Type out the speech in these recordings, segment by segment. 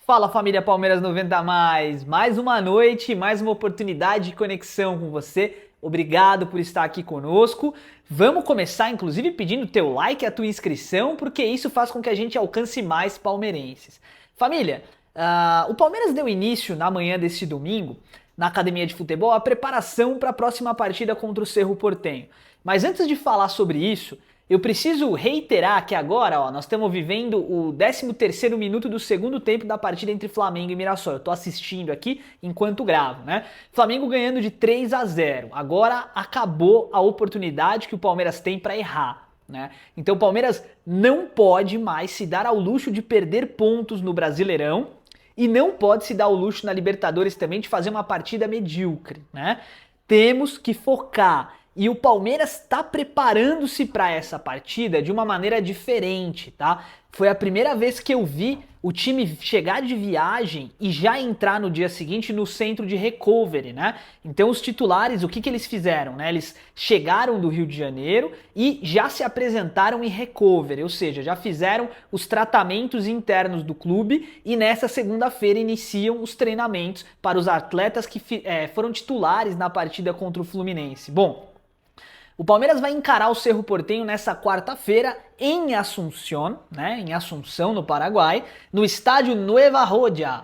Fala família Palmeiras 90 mais uma noite, mais uma oportunidade de conexão com você. Obrigado por estar aqui conosco. Vamos começar inclusive pedindo teu like e a tua inscrição, porque isso faz com que a gente alcance mais palmeirenses. Família, o Palmeiras deu início na manhã deste domingo, na academia de futebol, a preparação para a próxima partida contra o Cerro Porteño. Mas antes de falar sobre isso, eu preciso reiterar que agora, nós estamos vivendo o 13º minuto do segundo tempo da partida entre Flamengo e Mirassol. Eu estou assistindo aqui enquanto gravo, né? Flamengo ganhando de 3-0. Agora acabou a oportunidade que o Palmeiras tem para errar, né? Então o Palmeiras não pode mais se dar ao luxo de perder pontos no Brasileirão e não pode se dar ao luxo na Libertadores também de fazer uma partida medíocre, né? Temos que focar. E o Palmeiras está preparando-se para essa partida de uma maneira diferente, tá? Foi a primeira vez que eu vi o time chegar de viagem e já entrar no dia seguinte no centro de recovery, né? Então os titulares, o que eles fizeram, né? Eles chegaram do Rio de Janeiro e já se apresentaram em recovery, ou seja, já fizeram os tratamentos internos do clube e nessa segunda-feira iniciam os treinamentos para os atletas que foram titulares na partida contra o Fluminense. Bom, o Palmeiras vai encarar o Cerro Porteño nessa quarta-feira em Asunción, né, em Assunção, no Paraguai, no estádio Nueva Rodia,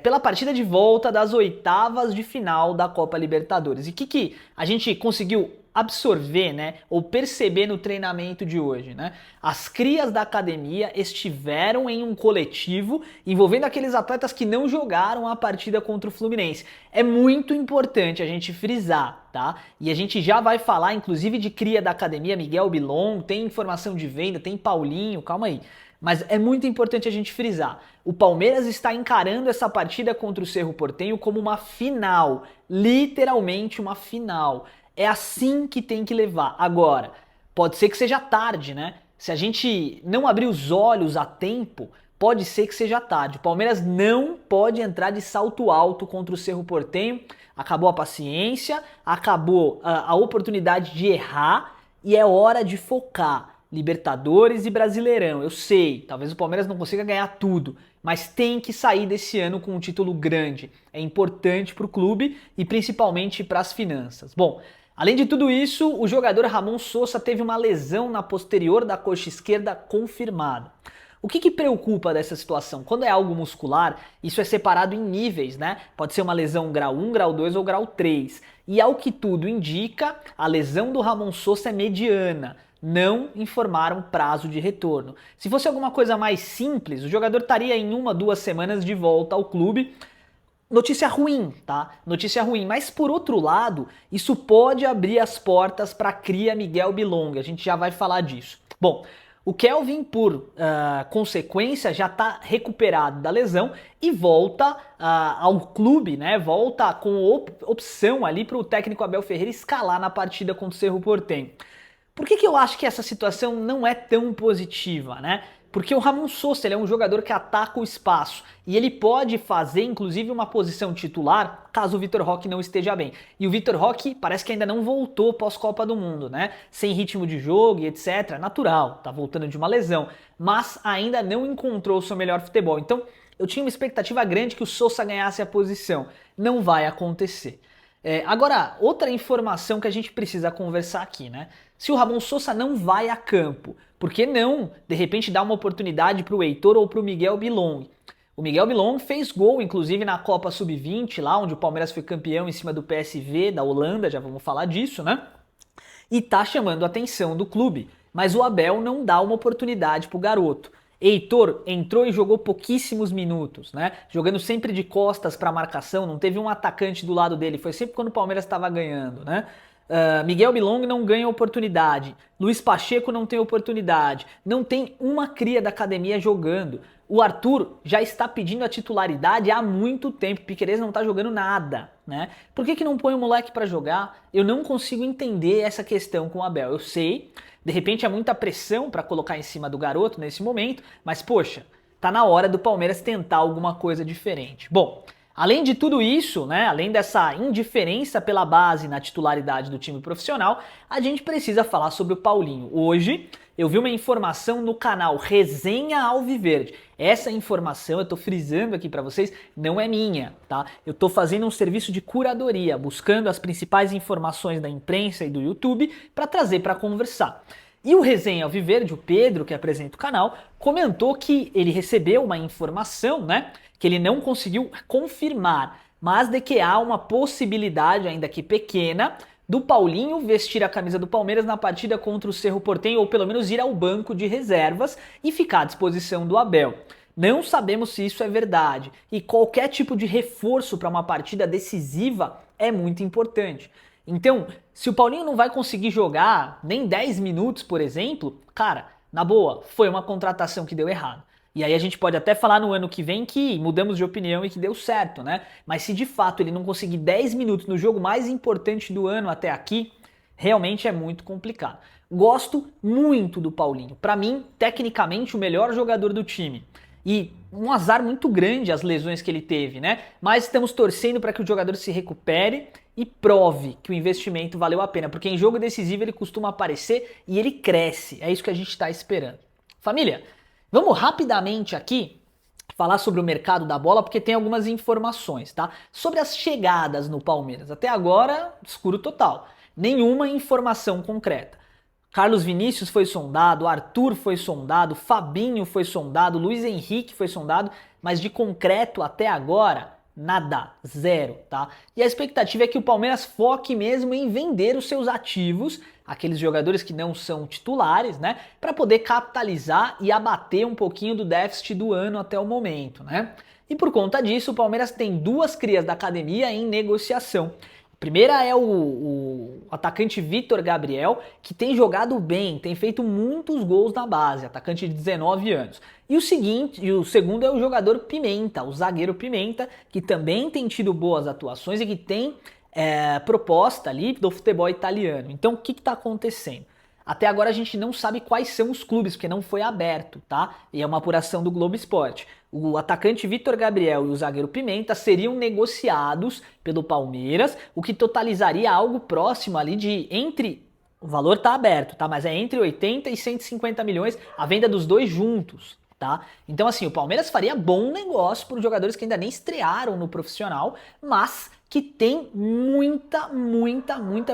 pela partida de volta das oitavas de final da Copa Libertadores. E o que a gente conseguiu absorver, né, ou perceber no treinamento de hoje, né? As crias da academia estiveram em um coletivo envolvendo aqueles atletas que não jogaram a partida contra o Fluminense. É muito importante a gente frisar, tá? E a gente já vai falar, inclusive, de cria da academia, Miguel Bilon, tem informação de venda, tem Paulinho, calma aí. Mas é muito importante a gente frisar. O Palmeiras está encarando essa partida contra o Cerro Porteño como uma final, literalmente uma final. É assim que tem que levar. Agora, pode ser que seja tarde, né? Se a gente não abrir os olhos a tempo, pode ser que seja tarde. O Palmeiras não pode entrar de salto alto contra o Cerro Porteño. Acabou a paciência, acabou a oportunidade de errar e é hora de focar. Libertadores e Brasileirão, eu sei, talvez o Palmeiras não consiga ganhar tudo, mas tem que sair desse ano com um título grande. É importante para o clube e principalmente para as finanças. Bom, além de tudo isso, o jogador Ramon Sosa teve uma lesão na posterior da coxa esquerda confirmada. O que preocupa dessa situação? Quando é algo muscular, isso é separado em níveis, né? Pode ser uma lesão grau 1, grau 2 ou grau 3. E ao que tudo indica, a lesão do Ramon Sosa é mediana. Não informaram prazo de retorno. Se fosse alguma coisa mais simples, o jogador estaria em 1-2 semanas de volta ao clube. Notícia ruim, tá? Notícia ruim. Mas por outro lado, isso pode abrir as portas para a cria Miguel Bilong. A gente já vai falar disso. Bom, o Kelvin, por consequência, já está recuperado da lesão e volta ao clube, né? Volta com opção ali para o técnico Abel Ferreira escalar na partida contra o Cerro Porteño. Por que eu acho que essa situação não é tão positiva, né? Porque o Ramon Sosa, ele é um jogador que ataca o espaço e ele pode fazer, inclusive, uma posição titular caso o Vitor Roque não esteja bem. E o Vitor Roque parece que ainda não voltou pós-Copa do Mundo, né? Sem ritmo de jogo e etc. Natural, tá voltando de uma lesão, mas ainda não encontrou o seu melhor futebol. Então, eu tinha uma expectativa grande que o Sosa ganhasse a posição. Não vai acontecer. Agora, outra informação que a gente precisa conversar aqui, né? Se o Ramon Sosa não vai a campo, por que não, de repente, dar uma oportunidade para o Heitor ou para o Miguel Bilong? O Miguel Bilong fez gol, inclusive, na Copa Sub-20, lá onde o Palmeiras foi campeão em cima do PSV, da Holanda, já vamos falar disso, né? E tá chamando a atenção do clube, mas o Abel não dá uma oportunidade pro garoto. Heitor entrou e jogou pouquíssimos minutos, né? Jogando sempre de costas para a marcação, não teve um atacante do lado dele, foi sempre quando o Palmeiras estava ganhando, né? Miguel Bilong não ganha oportunidade, Luiz Pacheco não tem oportunidade, não tem uma cria da academia jogando. O Arthur já está pedindo a titularidade há muito tempo, Piquerez não está jogando nada, né? Por que não põe o moleque para jogar? Eu não consigo entender essa questão com o Abel. Eu sei, de repente é muita pressão para colocar em cima do garoto nesse momento, mas poxa, tá na hora do Palmeiras tentar alguma coisa diferente. Bom, além de tudo isso, né, além dessa indiferença pela base na titularidade do time profissional, a gente precisa falar sobre o Paulinho. Hoje eu vi uma informação no canal Resenha Alviverde. Essa informação, eu tô frisando aqui para vocês, não é minha, tá? Eu tô fazendo um serviço de curadoria, buscando as principais informações da imprensa e do YouTube para trazer para conversar. E o Resenha Alviverde, o Pedro, que apresenta o canal, comentou que ele recebeu uma informação, né, que ele não conseguiu confirmar, mas de que há uma possibilidade, ainda que pequena, do Paulinho vestir a camisa do Palmeiras na partida contra o Cerro Porteño, ou pelo menos ir ao banco de reservas e ficar à disposição do Abel. Não sabemos se isso é verdade, e qualquer tipo de reforço para uma partida decisiva é muito importante. Então, se o Paulinho não vai conseguir jogar nem 10 minutos, por exemplo, cara, na boa, foi uma contratação que deu errado. E aí a gente pode até falar no ano que vem que mudamos de opinião e que deu certo, né? Mas se de fato ele não conseguir 10 minutos no jogo mais importante do ano até aqui, realmente é muito complicado. Gosto muito do Paulinho. Para mim, tecnicamente, o melhor jogador do time. E um azar muito grande as lesões que ele teve, né? Mas estamos torcendo para que o jogador se recupere e prove que o investimento valeu a pena, porque em jogo decisivo ele costuma aparecer e ele cresce. É isso que a gente está esperando. Família, vamos rapidamente aqui falar sobre o mercado da bola, porque tem algumas informações, tá? Sobre as chegadas no Palmeiras. Até agora, escuro total. Nenhuma informação concreta. Carlos Vinícius foi sondado, Arthur foi sondado, Fabinho foi sondado, Luiz Henrique foi sondado, mas de concreto até agora, nada, zero, tá? E a expectativa é que o Palmeiras foque mesmo em vender os seus ativos, aqueles jogadores que não são titulares, né? Para poder capitalizar e abater um pouquinho do déficit do ano até o momento, né? E por conta disso, o Palmeiras tem duas crias da academia em negociação. A primeira é o atacante Vitor Gabriel, que tem jogado bem, tem feito muitos gols na base, atacante de 19 anos. E o segundo é o jogador Pimenta, o zagueiro Pimenta, que também tem tido boas atuações e que tem proposta ali do futebol italiano. Então o que está acontecendo? Até agora a gente não sabe quais são os clubes, porque não foi aberto, tá? E é uma apuração do Globo Esporte. O atacante Vitor Gabriel e o zagueiro Pimenta seriam negociados pelo Palmeiras, o que totalizaria algo próximo ali de o valor tá aberto, tá? Mas é entre 80 e 150 milhões a venda dos dois juntos, tá? Então assim, o Palmeiras faria bom negócio para os jogadores que ainda nem estrearam no profissional, mas que tem muita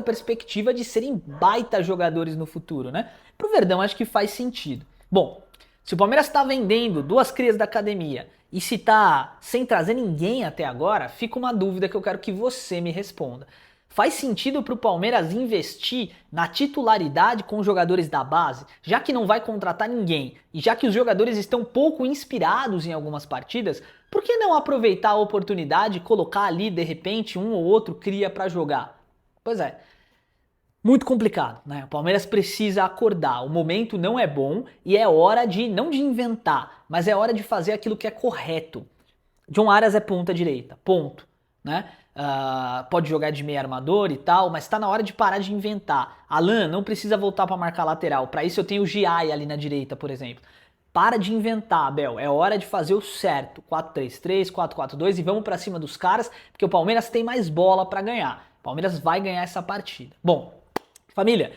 perspectiva de serem baita jogadores no futuro, né? Pro Verdão acho que faz sentido. Bom, se o Palmeiras está vendendo duas crias da academia e se tá sem trazer ninguém até agora, fica uma dúvida que eu quero que você me responda. Faz sentido para o Palmeiras investir na titularidade com os jogadores da base, já que não vai contratar ninguém e já que os jogadores estão pouco inspirados em algumas partidas, por que não aproveitar a oportunidade e colocar ali, de repente, um ou outro cria para jogar? Pois é, muito complicado, né? O Palmeiras precisa acordar, o momento não é bom e é hora não de inventar, mas é hora de fazer aquilo que é correto. John Arias é ponta direita, ponto, né? Pode jogar de meio armador e tal, mas tá na hora de parar de inventar. Alan não precisa voltar para marcar lateral, para isso eu tenho o Giai ali na direita, por exemplo. Para de inventar, Abel, é hora de fazer o certo, 4-3-3, 4-4-2 e vamos para cima dos caras, porque o Palmeiras tem mais bola para ganhar. O Palmeiras vai ganhar essa partida. Bom, família,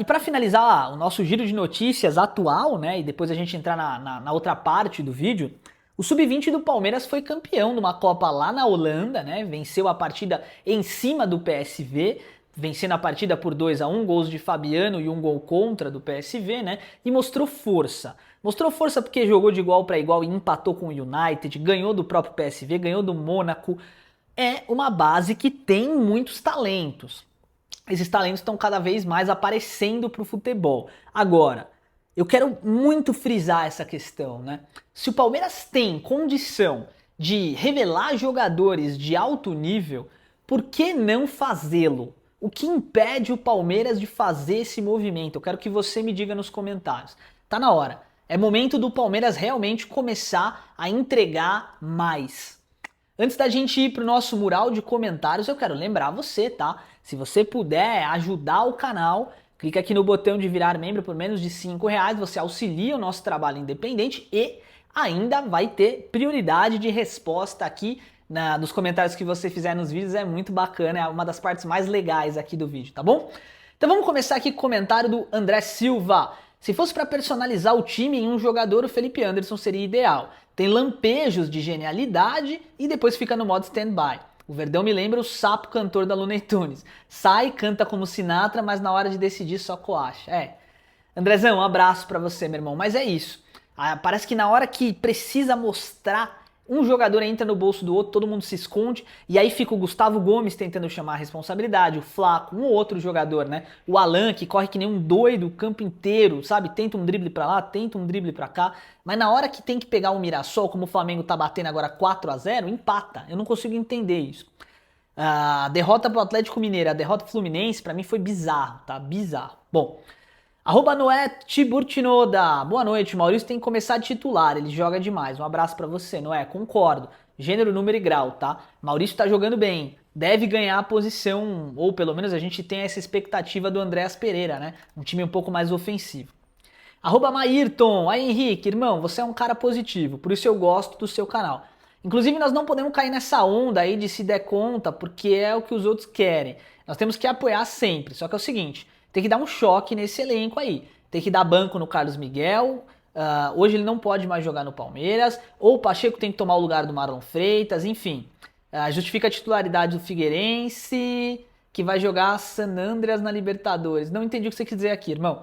e para finalizar o nosso giro de notícias atual, né, e depois a gente entrar na outra parte do vídeo, o Sub-20 do Palmeiras foi campeão de uma Copa lá na Holanda, né? Venceu a partida em cima do PSV, vencendo a partida por 2-1, gols de Fabiano e um gol contra do PSV, né? E mostrou força. Mostrou força porque jogou de igual para igual e empatou com o United, ganhou do próprio PSV, ganhou do Mônaco. É uma base que tem muitos talentos. Esses talentos estão cada vez mais aparecendo para o futebol. Agora, eu quero muito frisar essa questão, né? Se o Palmeiras tem condição de revelar jogadores de alto nível, por que não fazê-lo? O que impede o Palmeiras de fazer esse movimento? Eu quero que você me diga nos comentários. Tá na hora. É momento do Palmeiras realmente começar a entregar mais. Antes da gente ir pro nosso mural de comentários, eu quero lembrar você, tá? Se você puder ajudar o canal, clica aqui no botão de virar membro por menos de R$5, você auxilia o nosso trabalho independente e ainda vai ter prioridade de resposta aqui nos comentários que você fizer nos vídeos, é muito bacana, é uma das partes mais legais aqui do vídeo, tá bom? Então vamos começar aqui com o comentário do André Silva. Se fosse para personalizar o time em um jogador, o Felipe Anderson seria ideal. Tem lampejos de genialidade e depois fica no modo stand-by. O Verdão me lembra o sapo cantor da Looney Tunes. Sai, canta como Sinatra, mas na hora de decidir só coacha. Andrezão, um abraço pra você, meu irmão. Mas é isso. Parece que na hora que precisa mostrar, um jogador entra no bolso do outro, todo mundo se esconde, e aí fica o Gustavo Gomes tentando chamar a responsabilidade, o Flaco, um outro jogador, né? O Alan, que corre que nem um doido o campo inteiro, sabe? Tenta um drible pra lá, tenta um drible pra cá, mas na hora que tem que pegar o Mirassol, como o Flamengo tá batendo agora 4-0, empata. Eu não consigo entender isso. A derrota pro Atlético Mineiro, a derrota pro Fluminense, pra mim foi bizarro, tá? Bizarro. Bom, Noé Tiburtinoda. Boa noite, Maurício tem que começar a titular, ele joga demais. Um abraço pra você, Noé, concordo. Gênero, número e grau, tá? Maurício tá jogando bem, deve ganhar a posição, ou pelo menos a gente tem essa expectativa do Andréas Pereira, né? Um time um pouco mais ofensivo. Maírton. Aí, Henrique, irmão, você é um cara positivo, por isso eu gosto do seu canal. Inclusive, nós não podemos cair nessa onda aí de se der conta, porque é o que os outros querem. Nós temos que apoiar sempre, só que é o seguinte, tem que dar um choque nesse elenco aí. Tem que dar banco no Carlos Miguel. Hoje ele não pode mais jogar no Palmeiras. Ou o Pacheco tem que tomar o lugar do Marlon Freitas. Enfim, justifica a titularidade do Figueirense, que vai jogar San Andreas na Libertadores. Não entendi o que você quis dizer aqui, irmão.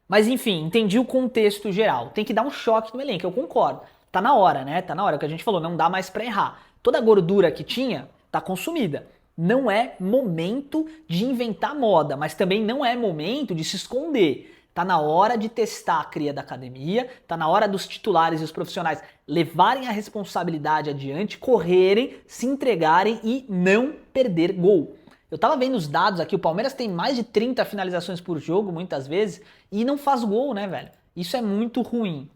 Mas enfim, entendi o contexto geral. Tem que dar um choque no elenco, eu concordo. Tá na hora, né? Tá na hora, é o que a gente falou, não dá mais pra errar. Toda a gordura que tinha tá consumida. Não é momento de inventar moda, mas também não é momento de se esconder. Tá na hora de testar a cria da academia, tá na hora dos titulares e os profissionais levarem a responsabilidade adiante, correrem, se entregarem e não perder gol. Eu tava vendo os dados aqui, o Palmeiras tem mais de 30 finalizações por jogo, muitas vezes, e não faz gol, né, velho? Isso é muito ruim.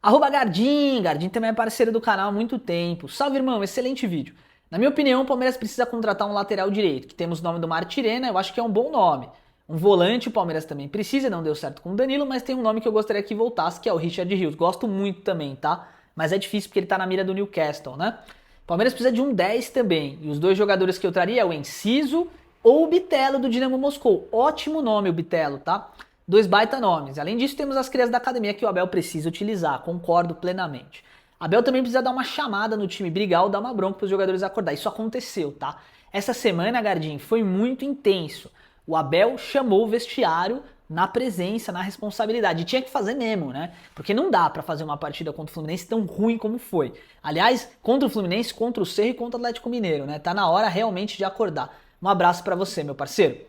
Gardim também é parceiro do canal há muito tempo. Salve, irmão, excelente vídeo. Na minha opinião, o Palmeiras precisa contratar um lateral direito, que temos o nome do Martirena, eu acho que é um bom nome. Um volante o Palmeiras também precisa, não deu certo com o Danilo, mas tem um nome que eu gostaria que voltasse, que é o Richard Rios. Gosto muito também, tá? Mas é difícil porque ele tá na mira do Newcastle, né? O Palmeiras precisa de um 10 também, e os dois jogadores que eu traria é o Enciso ou o Bitelo do Dinamo Moscou. Ótimo nome o Bitelo, tá? Dois baita nomes. Além disso, temos as crias da academia que o Abel precisa utilizar, concordo plenamente. Abel também precisa dar uma chamada no time, brigar ou dar uma bronca para os jogadores acordar. Isso aconteceu, tá? Essa semana, Gardim, foi muito intenso. O Abel chamou o vestiário na presença, na responsabilidade. E tinha que fazer mesmo, né? Porque não dá para fazer uma partida contra o Fluminense tão ruim como foi. Aliás, contra o Fluminense, contra o Cerro e contra o Atlético Mineiro, né? Tá na hora realmente de acordar. Um abraço para você, meu parceiro.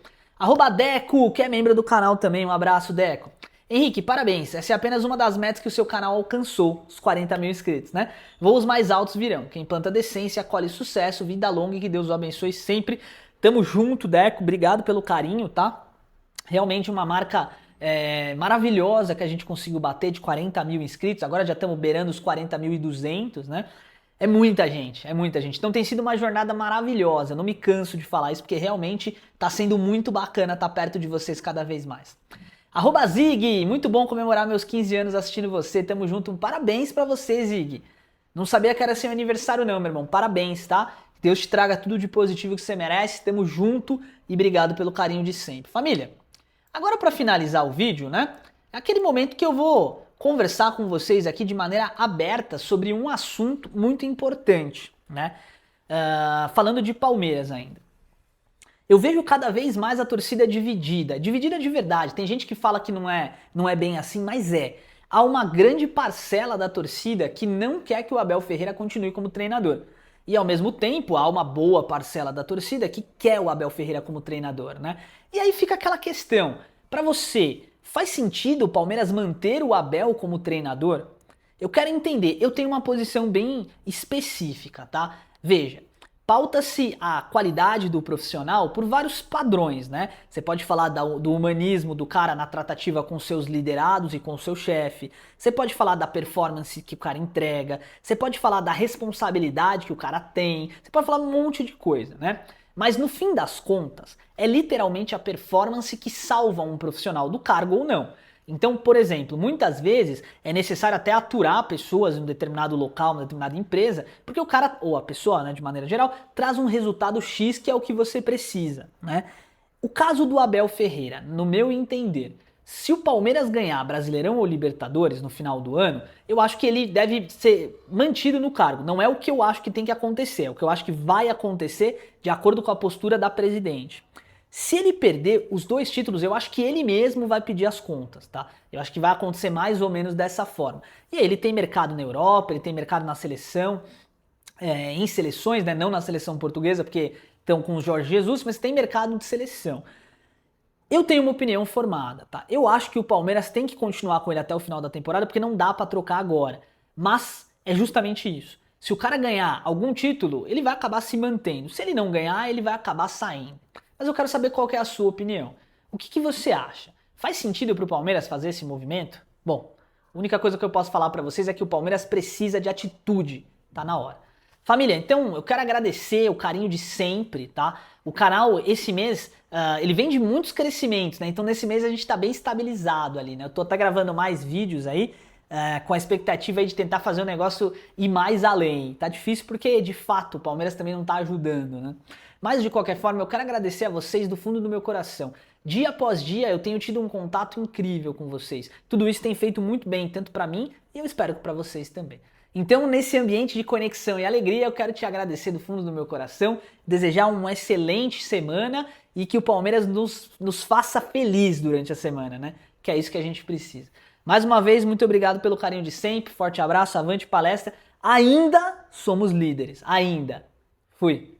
Deco, que é membro do canal também. Um abraço, Deco. Henrique, parabéns, essa é apenas uma das metas que o seu canal alcançou, os 40 mil inscritos, né? Voos mais altos virão, quem planta decência colhe sucesso, vida longa e que Deus o abençoe sempre. Tamo junto, Deco, obrigado pelo carinho, tá? Realmente uma marca maravilhosa que a gente conseguiu bater de 40 mil inscritos, agora já estamos beirando os 40.200, né? É muita gente, é muita gente. Então tem sido uma jornada maravilhosa, eu não me canso de falar isso, porque realmente tá sendo muito bacana estar perto de vocês cada vez mais. Zig, muito bom comemorar meus 15 anos assistindo você, tamo junto, um parabéns pra você, Zig. Não sabia que era seu aniversário não, meu irmão, parabéns, tá? Deus te traga tudo de positivo que você merece, tamo junto e obrigado pelo carinho de sempre. Família, agora pra finalizar o vídeo, né, é aquele momento que eu vou conversar com vocês aqui de maneira aberta sobre um assunto muito importante, né, falando de Palmeiras ainda. Eu vejo cada vez mais a torcida dividida de verdade. Tem gente que fala que não é bem assim, mas é. Há uma grande parcela da torcida que não quer que o Abel Ferreira continue como treinador. E ao mesmo tempo, há uma boa parcela da torcida que quer o Abel Ferreira como treinador, né? E aí fica aquela questão, para você, faz sentido o Palmeiras manter o Abel como treinador? Eu quero entender, eu tenho uma posição bem específica, tá? Veja, pauta-se a qualidade do profissional por vários padrões, né? Você pode falar do humanismo do cara na tratativa com seus liderados e com o seu chefe. Você pode falar da performance que o cara entrega. Você pode falar da responsabilidade que o cara tem. Você pode falar um monte de coisa, né? Mas no fim das contas, é literalmente a performance que salva um profissional do cargo ou não. Então, por exemplo, muitas vezes é necessário até aturar pessoas em um determinado local, uma determinada empresa, porque o cara, ou a pessoa, né, de maneira geral, traz um resultado X que é o que você precisa, né? O caso do Abel Ferreira, no meu entender, Se o Palmeiras ganhar Brasileirão ou Libertadores no final do ano, eu acho que ele deve ser mantido no cargo. Não é o que eu acho que tem que acontecer, é o que eu acho que vai acontecer de acordo com a postura da presidente. Se ele perder os 2 títulos, eu acho que ele mesmo vai pedir as contas, tá? Eu acho que vai acontecer mais ou menos dessa forma. E aí, ele tem mercado na Europa, ele tem mercado na seleção, em seleções, né? Não na seleção portuguesa, porque estão com o Jorge Jesus, mas tem mercado de seleção. Eu tenho uma opinião formada, tá? Eu acho que o Palmeiras tem que continuar com ele até o final da temporada, porque não dá pra trocar agora. Mas é justamente isso. Se o cara ganhar algum título, ele vai acabar se mantendo. Se ele não ganhar, ele vai acabar saindo. Mas eu quero saber qual que é a sua opinião. O que você acha? Faz sentido pro Palmeiras fazer esse movimento? Bom, a única coisa que eu posso falar pra vocês é que o Palmeiras precisa de atitude. Tá na hora. Família, então eu quero agradecer o carinho de sempre, tá? O canal, esse mês, ele vem de muitos crescimentos, né? Então nesse mês a gente tá bem estabilizado ali, né? Eu tô até gravando mais vídeos aí, com a expectativa aí de tentar fazer o negócio ir mais além. Tá difícil porque, de fato, o Palmeiras também não tá ajudando, né? Mas de qualquer forma, eu quero agradecer a vocês do fundo do meu coração. Dia após dia eu tenho tido um contato incrível com vocês. Tudo isso tem feito muito bem, tanto pra mim e eu espero que pra vocês também. Então, nesse ambiente de conexão e alegria, eu quero te agradecer do fundo do meu coração, desejar uma excelente semana e que o Palmeiras nos faça feliz durante a semana, né? Que é isso que a gente precisa. Mais uma vez, muito obrigado pelo carinho de sempre, forte abraço, avante palestra. Ainda somos líderes, ainda. Fui.